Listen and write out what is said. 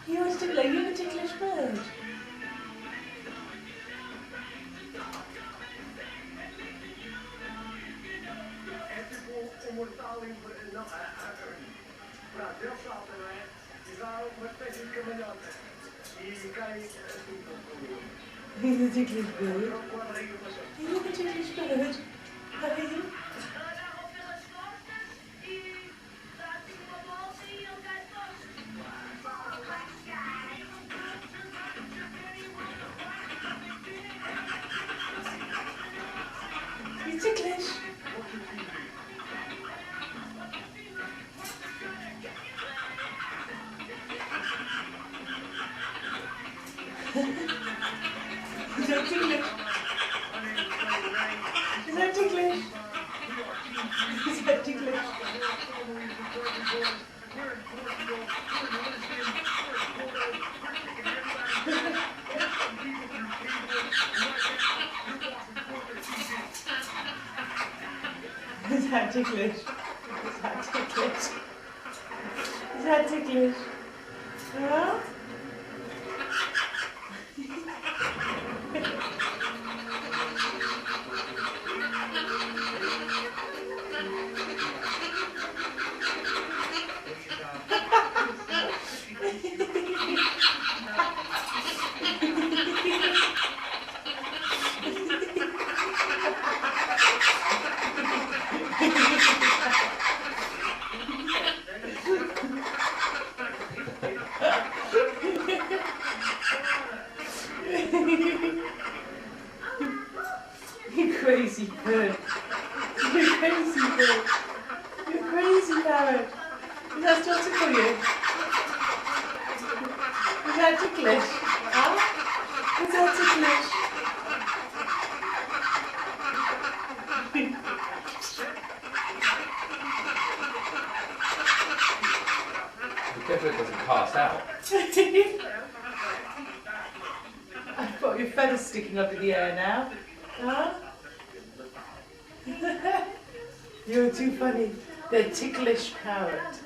You're a ticklish bird. He's a ticklish bird. You're a ticklish bird. Are you? You're ticklish. Is that ticklish? Is that ticklish? Is that ticklish? Is that ticklish? Is that ticklish? Is that ticklish? Huh? You crazy bird. You crazy bird. You crazy parrot. Is that still tickle you? Is that ticklish? Huh? Is that ticklish? Be careful it doesn't pass out. I've got your feathers sticking up in the air now. Huh? You're too funny. They're ticklish parrot.